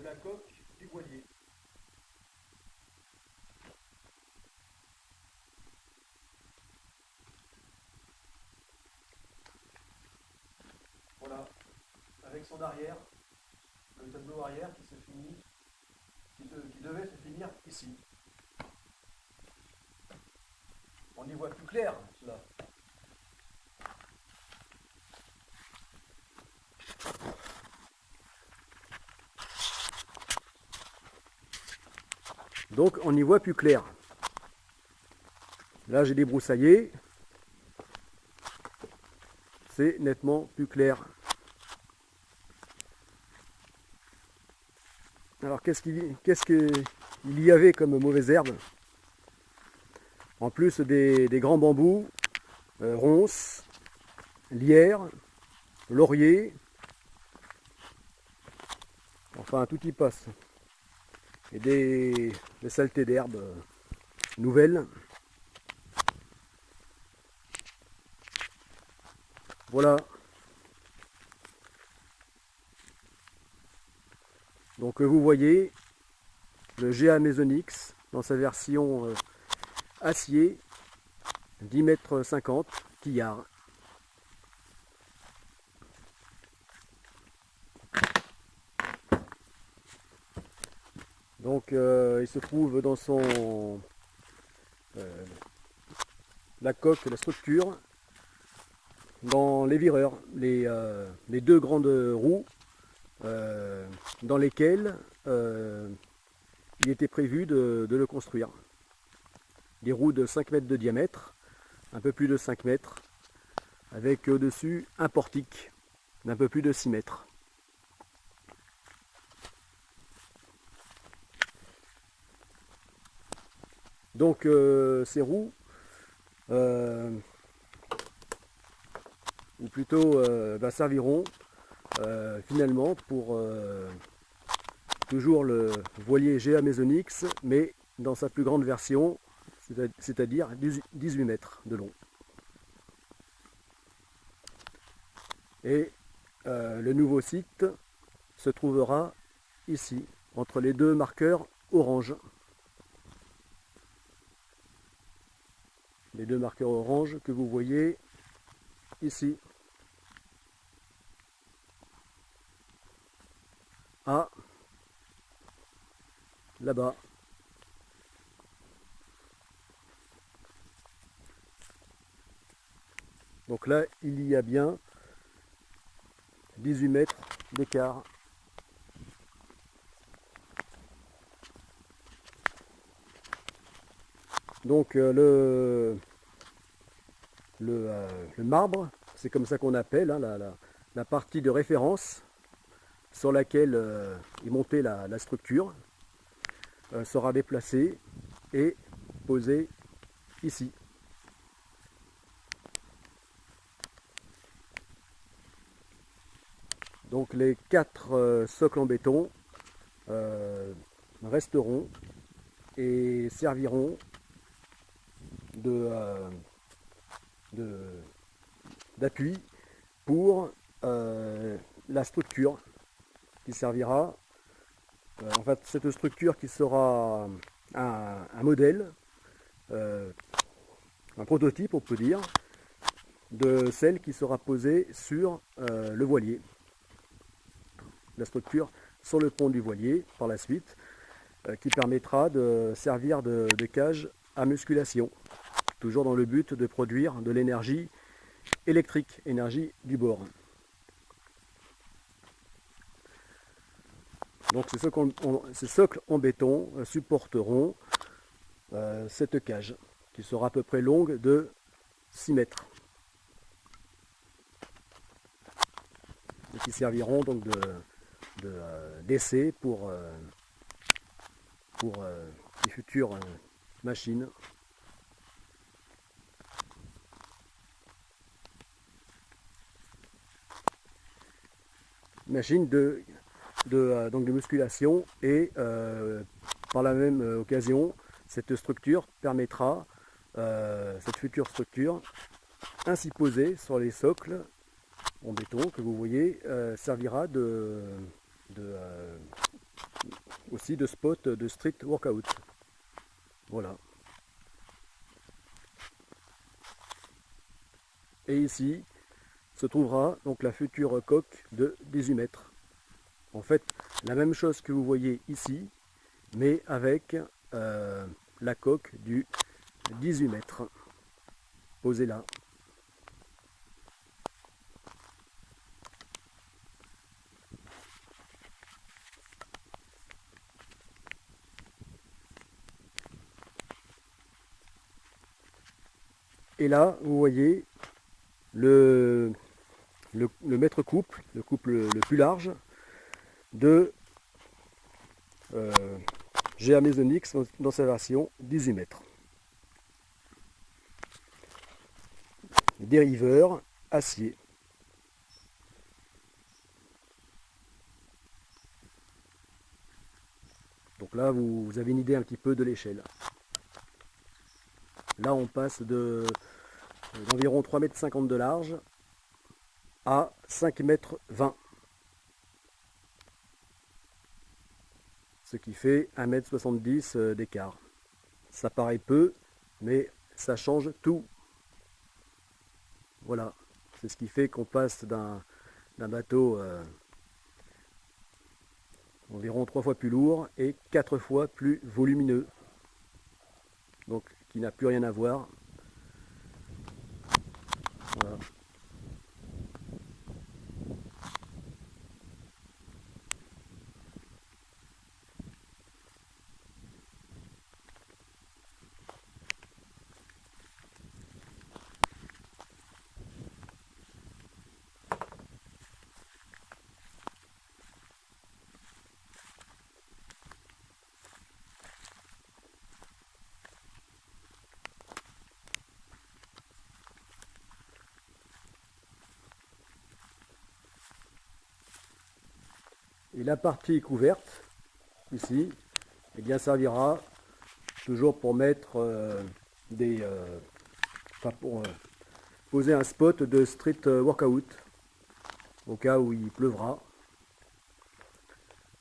la coque du voilier. Voilà, avec son arrière, le tableau arrière qui se finit, qui devait se finir ici. On y voit plus clair là. Donc on y voit plus clair. Là j'ai débroussaillé. C'est nettement plus clair. Alors qu'est-ce qu'il y avait comme mauvaise herbe? En plus des grands bambous, ronces, lierres, lauriers, enfin tout y passe. Et des saletés d'herbe nouvelles. Voilà. Donc vous voyez le GA Mesonix dans sa version acier 10,50 m quillard. Donc il se trouve dans son la coque, la structure, dans les vireurs, les deux grandes roues dans lesquelles il était prévu de le construire. Des roues de 5 mètres de diamètre, un peu plus de 5 mètres, avec au-dessus un portique d'un peu plus de 6 mètres. Donc ces roues, ou plutôt serviront finalement pour toujours le voilier GA Mesonix, mais dans sa plus grande version, c'est-à-dire 18 mètres de long. Et le nouveau site se trouvera ici, entre les deux marqueurs orange. Les deux marqueurs orange que vous voyez ici. Ah, là-bas. Donc là, il y a bien 18 mètres d'écart. Donc le marbre, c'est comme ça qu'on appelle hein, la partie de référence sur laquelle est montée la structure, sera déplacée et posée ici. Donc les 4 socles en béton resteront et serviront d'appui pour la structure qui servira, en fait cette structure qui sera un modèle, un prototype on peut dire, de celle qui sera posée sur le voilier. La structure sur le pont du voilier par la suite, qui permettra de servir de cage à musculation, toujours dans le but de produire de l'énergie électrique, énergie du bord. Donc ces socles en béton supporteront cette cage qui sera à peu près longue de 6 mètres et qui serviront donc d'essai pour les futures machines. Machine donc de musculation et par la même occasion cette structure permettra, cette future structure ainsi posée sur les socles en béton que vous voyez servira aussi de spots de street workout. Voilà. Et ici se trouvera donc la future coque de 18 mètres. En fait, la même chose que vous voyez ici, mais avec la coque du 18 mètres posée là. Et là, vous voyez le mètre couple, le couple le plus large de GA Mesonix dans sa version 18 mètres. Dériveur, acier. Donc là, vous avez une idée un petit peu de l'échelle. Là, on passe d'environ 3,50 m de large à 5,20 m. Ce qui fait 1,70 m d'écart. Ça paraît peu, mais ça change tout. Voilà, c'est ce qui fait qu'on passe d'un bateau environ 3 fois plus lourd et 4 fois plus volumineux. Donc qui n'a plus rien à voir. Voilà. Et la partie couverte, ici, eh bien, servira toujours pour mettre pour poser un spot de street workout au cas où il pleuvra.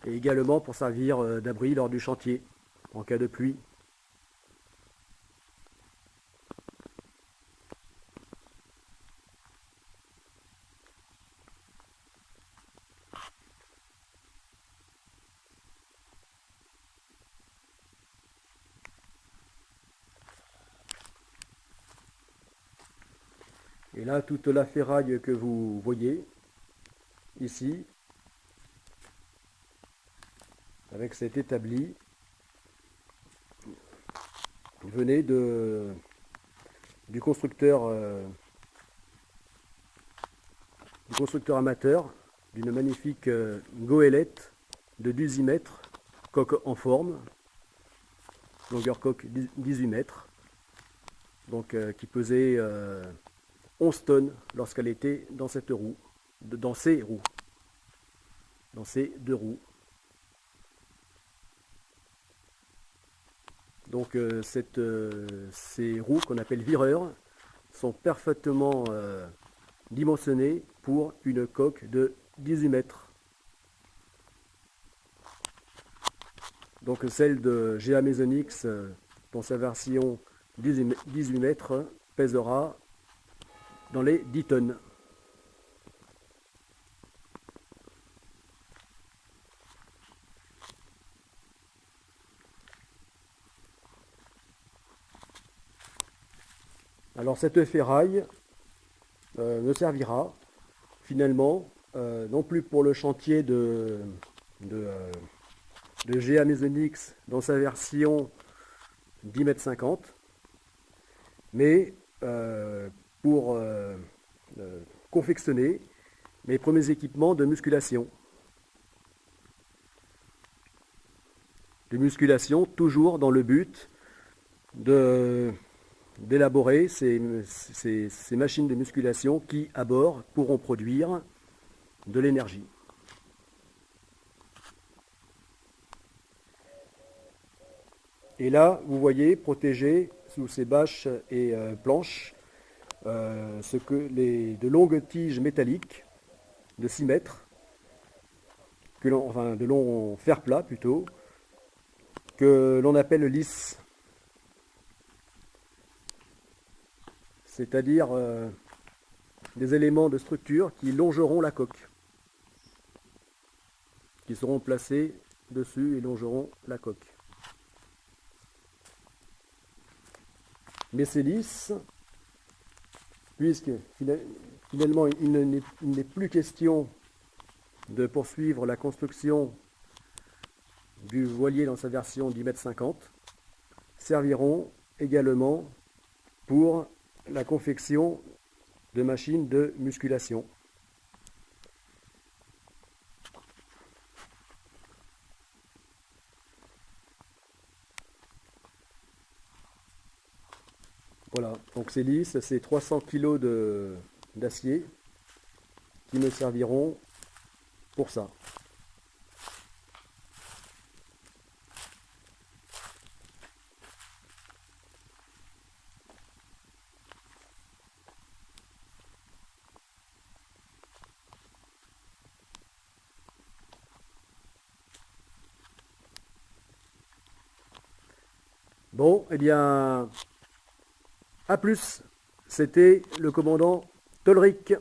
Et également pour servir d'abri lors du chantier en cas de pluie. Et là, toute la ferraille que vous voyez ici, avec cet établi, venait du constructeur amateur d'une magnifique goélette de 18 mètres, coque en forme, longueur coque 18 mètres, donc qui pesait 11 tonnes lorsqu'elle était dans cette roue, dans ces deux roues. Donc ces roues qu'on appelle vireurs sont parfaitement dimensionnées pour une coque de 18 mètres. Donc celle de GA Mesonix dans sa version 18 mètres pèsera dans les 10 tonnes. Alors cette ferraille me servira finalement non plus pour le chantier de GA Mesonix dans sa version 10,50 m, mais pour confectionner mes premiers équipements de musculation. Toujours dans le but d'élaborer ces machines de musculation qui, à bord, pourront produire de l'énergie. Et là, vous voyez, protégé sous ces bâches et planches, de longues tiges métalliques de 6 mètres enfin de longs fers plats plutôt, que l'on appelle lisses. C'est-à-dire des éléments de structure qui longeront la coque, qui seront placés dessus et longeront la coque. Mais c'est lisse, puisque finalement il n'est plus question de poursuivre la construction du voilier dans sa version 10,50 m, serviront également pour la confection de machines de musculation. Voilà, donc c'est lisse, c'est 300 kg d'acier qui me serviront pour ça. Bon, eh bien, à plus. C'était le commandant Tolric.